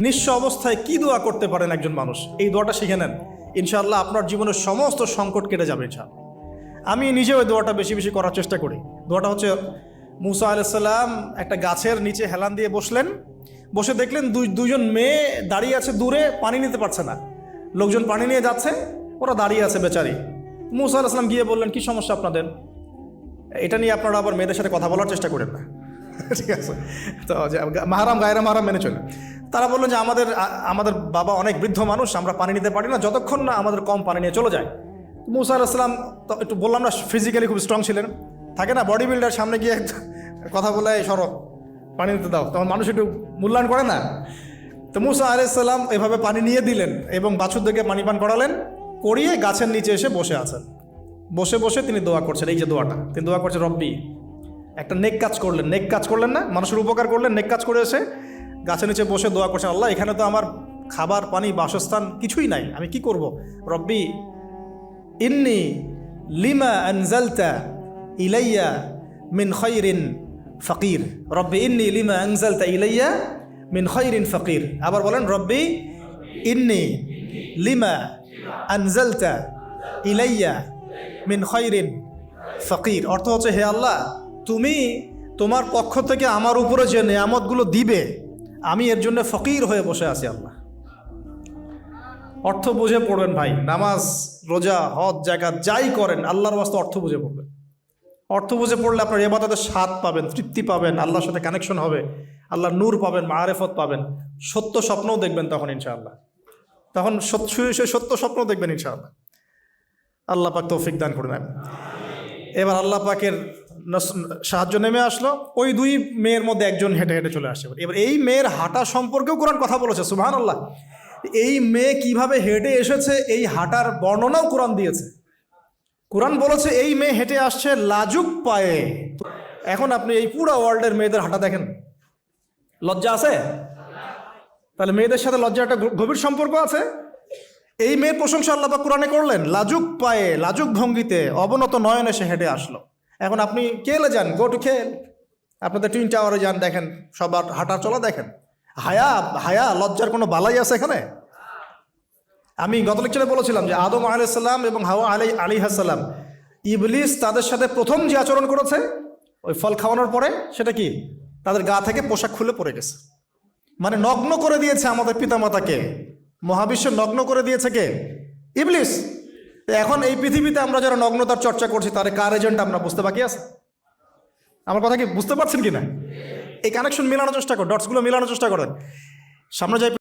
নিঃস্ব অবস্থায় কি দোয়া করতে পারেন একজন মানুষ, এই দোয়াটা শিখে নেন। ইনশাআল্লাহ আপনার জীবনের সমস্ত সংকট কেটে যাবে ইনশাআল্লাহ। আমি নিজেও ওই দোয়াটা বেশি বেশি করার চেষ্টা করি। দোয়াটা হচ্ছে, মুসা আলাইহিস সালাম একটা গাছের নিচে হেলান দিয়ে বসলেন, বসে দেখলেন দুইজন মেয়ে দাঁড়িয়ে আছে দূরে, পানি নিতে পারছে না। লোকজন পানি নিয়ে যাচ্ছে, ওরা দাঁড়িয়ে আছে বেচারি। মুসা আলাইহিস সালাম গিয়ে বললেন, কি সমস্যা আপনাদের? এটা নিয়ে আপনারা আবার মেয়েদের সাথে কথা বলার চেষ্টা করেন না, ঠিক আছে? তো মাহারাম গায়রা মাহারাম মেনে চলে। তারা বললেন যে আমাদের বাবা অনেক বৃদ্ধ মানুষ, আমরা পানি নিতে পারি না যতক্ষণ না আমাদের কম পানি নিয়ে চলে যায়। মুসা আলাইহিস সালাম তো একটু বললাম না, ফিজিক্যালি খুব স্ট্রং ছিলেন, থাকে না বডি বিল্ডার, সামনে গিয়ে কথা বলে সরো পানি নিতে দাও, তখন মানুষ একটু মূল্যায়ন করে না। তো মুসা আলাইহিস সালাম এভাবে পানি নিয়ে দিলেন এবং বাছুরদেরকে পানি পান করালেন, করিয়ে গাছের নিচে এসে বসে আছেন। বসে বসে তিনি দোয়া করছেন, এই যে দোয়াটা তিনি দোয়া করছেন, রব্বি, একটা নেক কাজ করলেন, নেক কাজ করলেন না, মানুষের উপকার করলেন, নেক কাজ করে এসে গাছের নিচে বসে দোয়া করছেন, আল্লাহ এখানে তো আমার খাবার পানি বাসস্থান কিছুই নাই, আমি কি করব? রব্বি ইন্নি লিমা আনজালতা ইলাইয়া মিন খায়রিন ফাকির। রব্বি ইন্নি লিমা আনজালতা ইলাইয়া মিন খায়রিন ফাকির। আবার বলেন, রব্বি ইন্নি লিমা আনজালতা ইলাইয়া মিন খায়রিন ফাকির। অর্থ হচ্ছে, হে আল্লাহ, তুমি তোমার পক্ষ থেকে আমার উপরে যে নেয়ামতগুলো দিবে, আমি এর জন্য ফকির হয়ে বসে আছি আল্লাহ। অর্থ বুঝে পড়বেন ভাই, নামাজ রোজা হজ জাকাত যাই করেন আল্লাহর ওয়াস্তে অর্থ বুঝে পড়বেন। অর্থ বুঝে পড়লে আপনার ইবাদতের স্বাদ পাবেন, তৃপ্তি পাবেন, আল্লাহর সাথে কানেকশন হবে, আল্লাহর নূর পাবেন, মাআরিফত পাবেন, সত্য স্বপ্নও দেখবেন তখন ইনশাআল্লাহ। তখন সত্য স্বপ্ন দেখবেন ইনশাআল্লাহ। আল্লাহ পাক তৌফিক দান করে নেন। এবার আল্লাহ পাকের সাহায্য নেমে আসলো, ওই দুই মেয়ের মধ্যে একজন হেঁটে হেঁটে চলে আসে। এবার এই মেয়ের হাঁটা সম্পর্কেও কোরআন কথা বলেছে, সুবহানাল্লাহ। এই মেয়ে কিভাবে হেঁটে এসেছে এই হাঁটার বর্ণনাও কোরআন দিয়েছে। কোরআন বলেছে এই মেয়ে হেঁটে আসছে লাজুক পায়ে। এখন আপনি এই পুরো ওয়ার্ল্ডের মেয়েদের হাঁটা দেখেন, লজ্জা আছে? তাহলে মেয়েদের সাথে লজ্জার একটা গভীর সম্পর্ক আছে। এই মেয়ের প্রশংসা আল্লাহ পাক কোরআনে করলেন, লাজুক পায়ে লাজুক ভঙ্গিতে অবনত নয়নে সে হেঁটে আসলো। এখন আপনি কেলে যান, গো টু খেল, আপনাদের টুইন টাওয়ারে যান, দেখেন সবার হাঁটার চলা দেখেন। হায়া লজ্জার কোনো বালাই আছে এখানে? আমি গত লেকচারে বলেছিলাম যে আদম আলাইহিস সালাম এবং হাওয়া আলাইহিস সালাম, ইবলিস তাদের সাথে প্রথম যে আচরণ করেছে ওই ফল খাওয়ানোর পরে, সেটা কি? তাদের গা থেকে পোশাক খুলে পড়ে গেছে, মানে নগ্ন করে দিয়েছে আমাদের পিতামাতাকে। মহাবিশ্ব নগ্ন করে দিয়েছে কে? ইবলিস। এখন এই পৃথিবীতে আমরা যারা নগ্নতার চর্চা করছি, তার কার এজেন্ট আমরা বুঝতে বাকি আছে? আমার কথা কি বুঝতে পারছেন কি না? এই কানেকশন মেলানোর চেষ্টা করেন, ডটসগুলো মেলানোর চেষ্টা করেন। সামনে যাই।